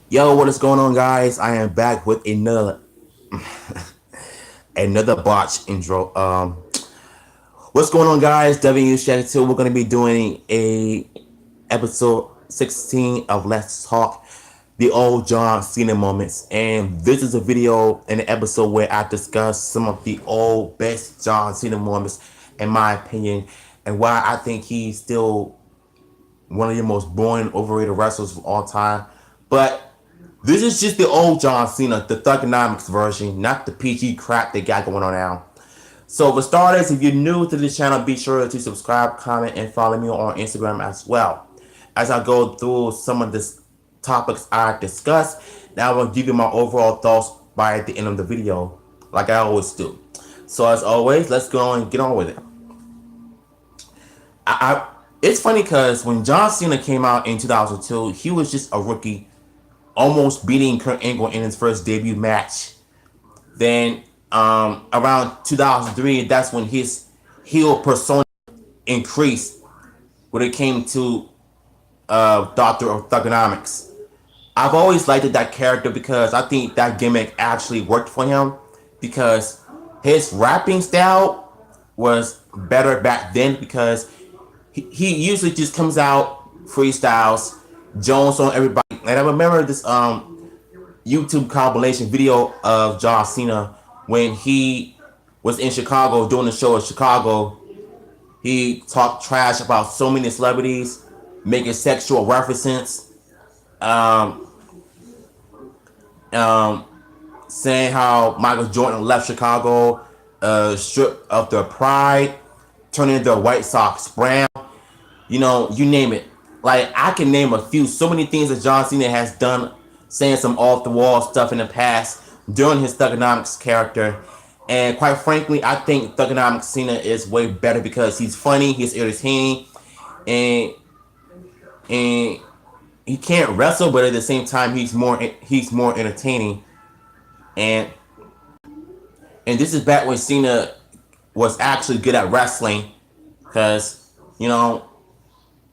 Yo, what is going on, guys? I am back with another botch intro. What's going on, guys? W2. We're gonna be doing a episode 16 of Let's Talk the old John Cena moments, and this is a video and an episode where I discuss some of the old best John Cena moments, in my opinion, and why I think he's still one of the most boring, overrated wrestlers of all time. But this is just the old John Cena, the Thugonomics version, not the PG crap they got going on now. So for starters, if you're new to this channel, be sure to subscribe, comment, and follow me on Instagram as well. As I go through some of the topics I discuss, now I will give you my overall thoughts by the end of the video, like I always do. So as always, let's go and get on with it. It's funny because when John Cena came out in 2002, he was just a rookie, almost beating Kurt Angle in his first debut match. Then around 2003, that's when his heel persona increased when it came to Doctor of Thugonomics. I've always liked that character because I think that gimmick actually worked for him because his rapping style was better back then because he usually just comes out freestyles, Jones on everybody. And I remember this YouTube compilation video of John Cena when he was in Chicago doing the show in Chicago. He talked trash about so many celebrities, making sexual references, um, um, saying how Michael Jordan left Chicago, stripped of their pride, turning their White Sox brown. You know, you name it. Like, I can name a few. So many things that John Cena has done, saying some off the wall stuff in the past during his Thugonomics character. And quite frankly, I think Thugonomics Cena is way better because he's funny, he's entertaining, and and he can't wrestle, but at the same time he's more entertaining. And and this is back when Cena was actually good at wrestling, because you know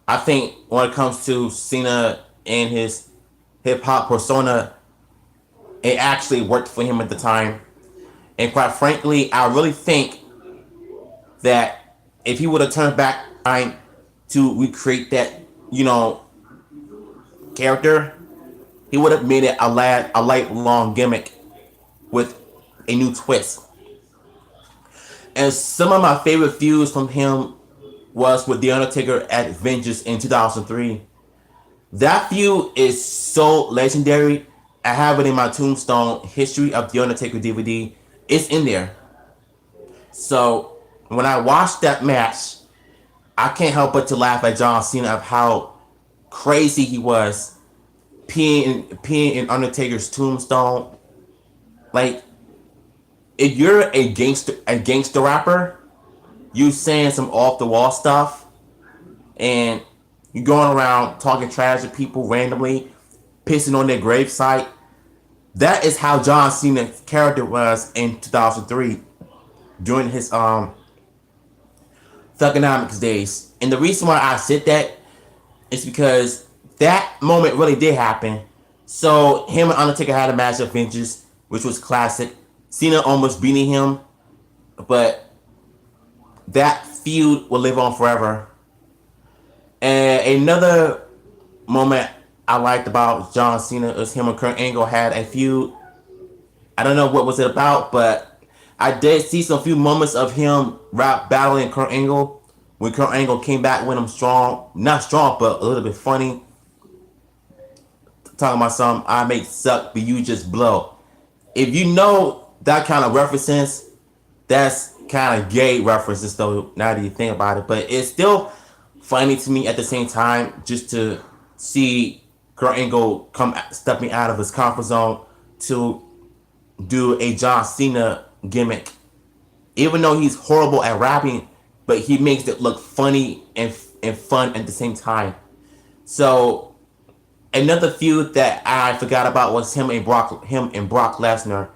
I think when it comes to Cena and his hip hop persona, it actually worked for him at the time. And quite frankly, I really think that if he would have turned back time to recreate that, you know, character, he would have made it a light long gimmick with a new twist. And some of my favorite feuds from him was with The Undertaker at Vengeance in 2003. That feud is so legendary. I have it in my Tombstone History of The Undertaker DVD. It's in there. So when I watched that match, I can't help but to laugh at John Cena of how crazy he was peeing in Undertaker's tombstone. Like, if you're a gangster rapper, you saying some off the wall stuff, and you going around talking trash to people randomly, pissing on their gravesite. That is how John Cena's character was in 2003 during his Thugonomics days. And the reason why I said that is because that moment really did happen. So him and Undertaker had a match of Vengeance, which was classic. Cena almost beating him, but that feud will live on forever. And another moment I liked about John Cena is him and Kurt Angle had a feud. I don't know what was it about, but I did see some few moments of him rap battling Kurt Angle when Kurt Angle came back with him strong, not strong, but a little bit funny, talking about some I make suck, but you just blow. If you know that kind of references, that's kind of gay references though. Now that you think about it, but it's still funny to me at the same time just to see Kurt Angle come stepping out of his comfort zone to do a John Cena gimmick. Even though he's horrible at rapping, but he makes it look funny and fun at the same time. So another feud that I forgot about was him and Brock Lesnar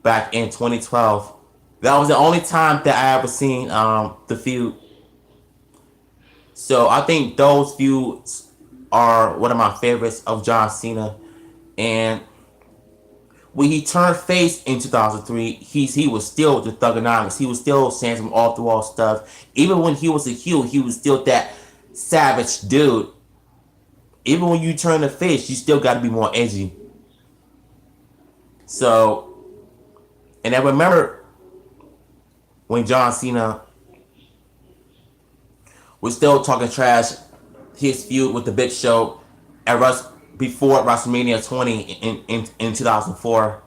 back in 2012. That was the only time that I ever seen the feud. So I think those feuds are one of my favorites of John Cena. And when he turned face in 2003, he was still the Thugonomics. He was still saying some off the wall stuff. Even when he was a heel, he was still that savage dude. Even when you turn the face, you still got to be more edgy. So, and I remember when John Cena was still talking trash, his feud with the Big Show at before WrestleMania 20 in 2004.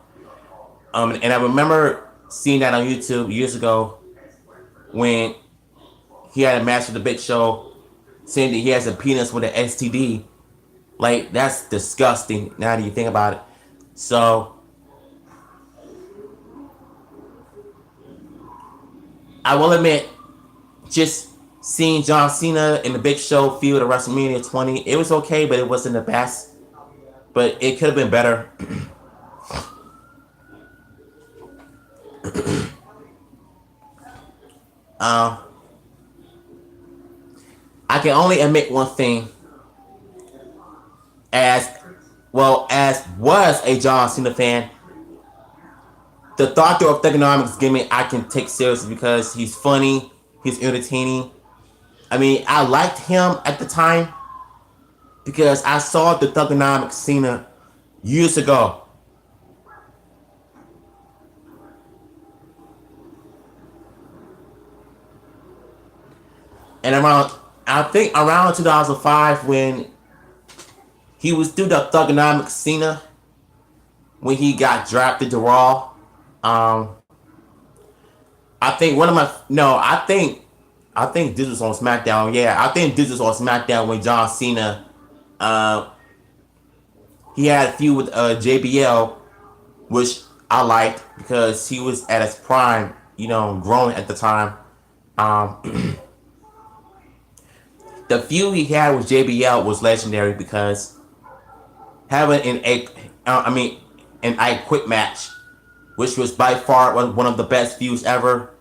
And I remember seeing that on YouTube years ago when he had a match with the Big Show, saying that he has a penis with an STD. Like, that's disgusting now that you think about it. So, I will admit, just seeing John Cena in the Big Show feud at WrestleMania 20, it was okay, but it wasn't the best. But it could have been better. uh, I can only admit one thing. As was a John Cena fan, the Doctor of Thugonomics gimmick I can take seriously because he's funny, he's entertaining. I mean, I liked him at the time because I saw the Thugonomics Cena years ago. And I think around 2005 when he was through the Thugonomics Cena, when he got drafted to Raw. I think one of my no, I think this was on SmackDown. Yeah, I think this was on SmackDown when John Cena, uh, he had a feud with JBL, which I liked because he was at his prime, growing at the time. Um, the feud he had with JBL was legendary because having an I Quit match, which was by far one of the best feuds ever,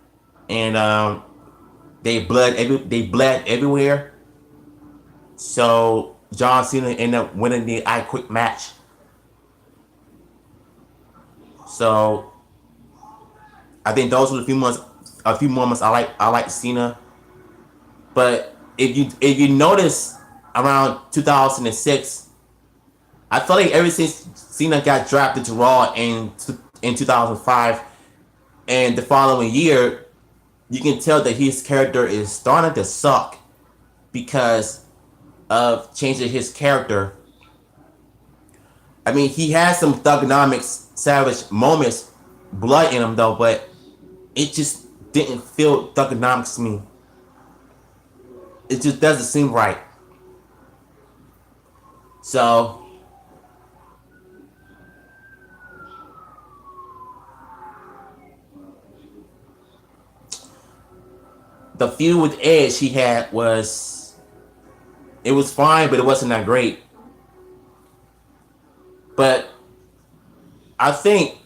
and they bled everywhere. So John Cena ended up winning the I Quit match. So I think those were a few moments I like Cena. But if you notice around 2006, I feel like ever since Cena got drafted to Raw in 2005, and the following year, you can tell that his character is starting to suck because of changing his character. I mean, he has some Thugonomics savage moments, blood in him though, but it just didn't feel Thugonomics to me. It just doesn't seem right. So the feud with Edge he had it was fine, but it wasn't that great. But I think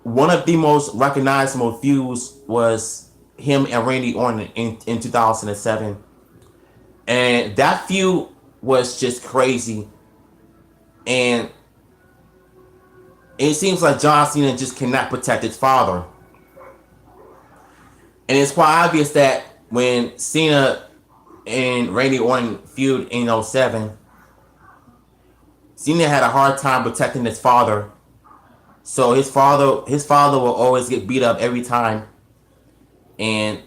one of the most recognizable feuds was him and Randy Orton in 2007. And that feud was just crazy. And it seems like John Cena just cannot protect his father. And it's quite obvious that when Cena and Randy Orton feud in 07, Cena had a hard time protecting his father. So his father will always get beat up every time. And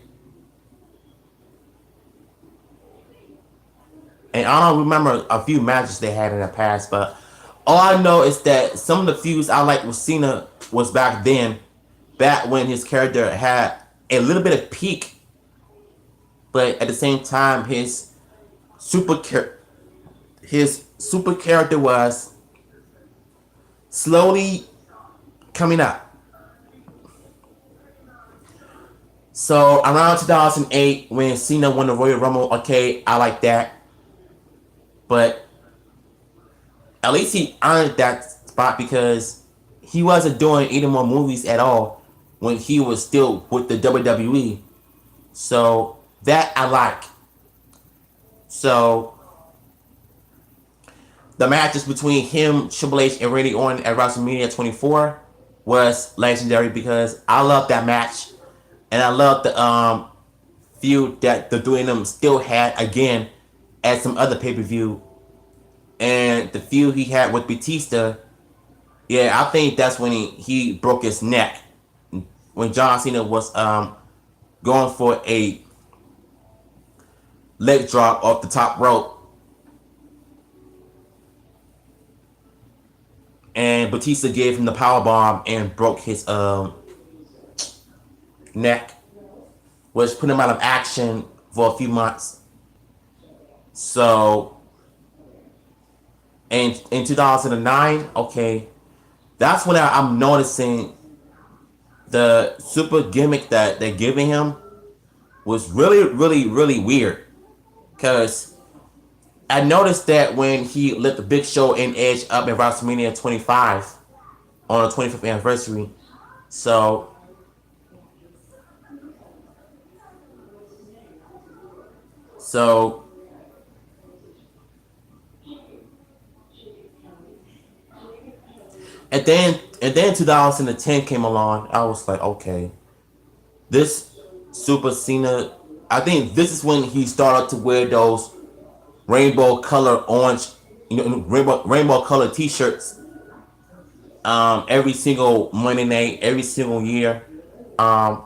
I don't remember a few matches they had in the past, but all I know is that some of the feuds I liked with Cena was back then, back when his character had a little bit of peak, but at the same time his super character was slowly coming up. So around 2008 when Cena won the Royal Rumble, okay, I like that. But at least he earned that spot because he wasn't doing any more movies at all when he was still with the WWE. So that I like. So the matches between him, Triple H, and Randy Orton at WrestleMania 24 was legendary because I love that match, and I love the feud that the three of them still had again at some other pay per view, and the feud he had with Batista. Yeah, I think that's when he broke his neck when John Cena was going for a leg drop off the top rope, and Batista gave him the power bomb and broke his neck, which put him out of action for a few months. So, in 2009, okay, that's when I'm noticing the super gimmick that they're giving him was really, really, really weird. Because I noticed that when he lit the Big Show and Edge up in WrestleMania 25 on the 25th anniversary. So, so and then 2010 came along. I was like, okay, this Super Cena. I think this is when he started to wear those rainbow color orange, rainbow color T-shirts. Every single Monday night, every single year. Um,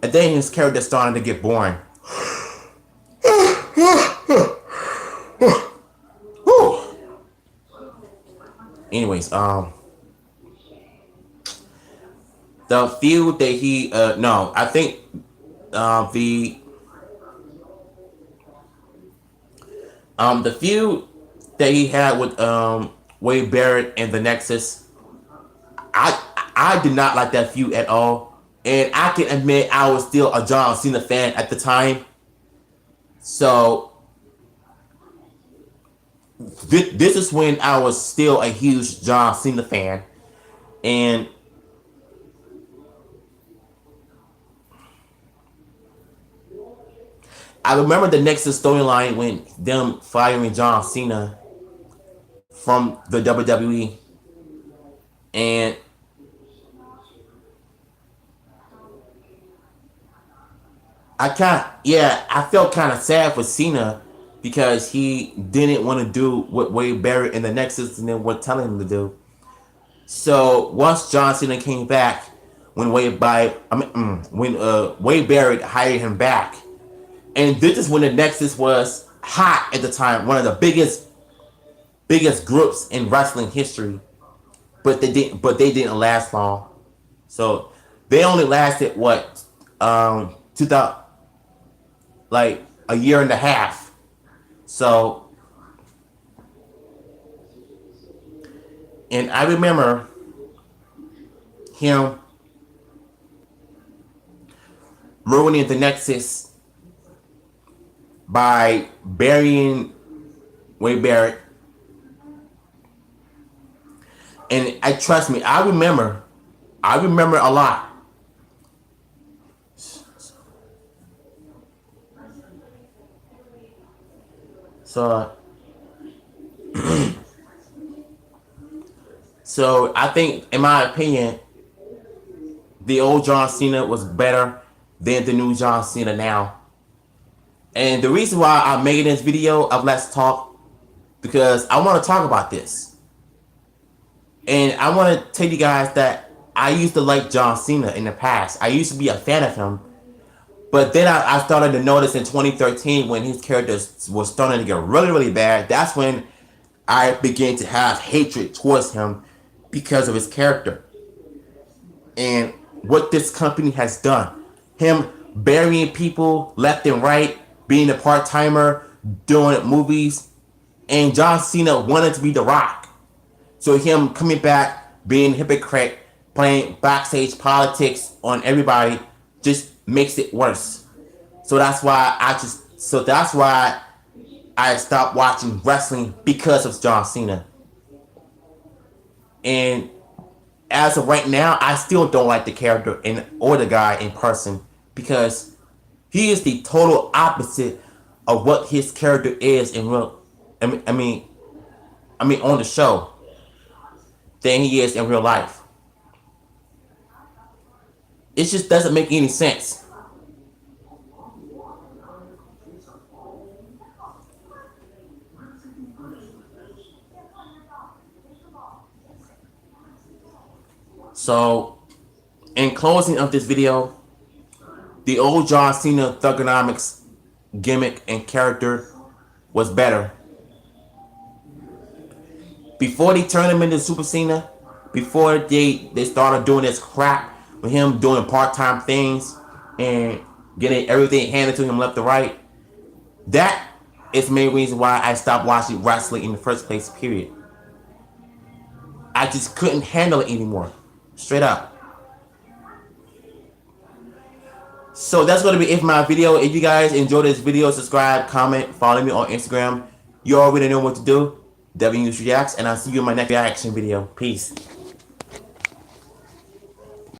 and then his character started to get boring. Anyways, the feud that he no, I think the feud that he had with Wade Barrett and the Nexus, I did not like that feud at all, and I can admit I was still a John Cena fan at the time. So this is when I was still a huge John Cena fan, and I remember the Nexus storyline when them firing John Cena from the WWE, and I felt kind of sad for Cena because he didn't want to do what Wade Barrett and the Nexus and then were telling him to do. So once John Cena came back, when Wade Barrett hired him back, and this is when the Nexus was hot at the time, one of the biggest groups in wrestling history. But they didn't last long. So they only lasted what 2000, like a year and a half. So, and I remember him ruining the Nexus by burying Wade Barrett. And trust me, I remember a lot. So, so I think, in my opinion, the old John Cena was better than the new John Cena now. And the reason why I made this video of Let's Talk, because I want to talk about this. And I want to tell you guys that I used to like John Cena in the past. I used to be a fan of him. But then I started to notice in 2013 when his character was starting to get really, really bad. That's when I began to have hatred towards him because of his character. And what this company has done. Him burying people left and right, being a part-timer, doing movies. And John Cena wanted to be The Rock. So him coming back, being a hypocrite, playing backstage politics on everybody just makes it worse. So that's why I stopped watching wrestling because of John Cena. And as of right now, I still don't like the character or the guy in person because he is the total opposite of what his character is in real. I mean, I mean, on the show than he is in real life. It just doesn't make any sense. So, in closing of this video, the old John Cena Thugonomics gimmick and character was better. Before they turned him into Super Cena, before they started doing this crap with him doing part-time things and getting everything handed to him left and right, that is the main reason why I stopped watching wrestling in the first place, period. I just couldn't handle it anymore. Straight up. So that's going to be it for my video. If you guys enjoyed this video, subscribe, comment, follow me on Instagram. You already know what to do. W News Reacts, and I'll see you in my next reaction video. Peace.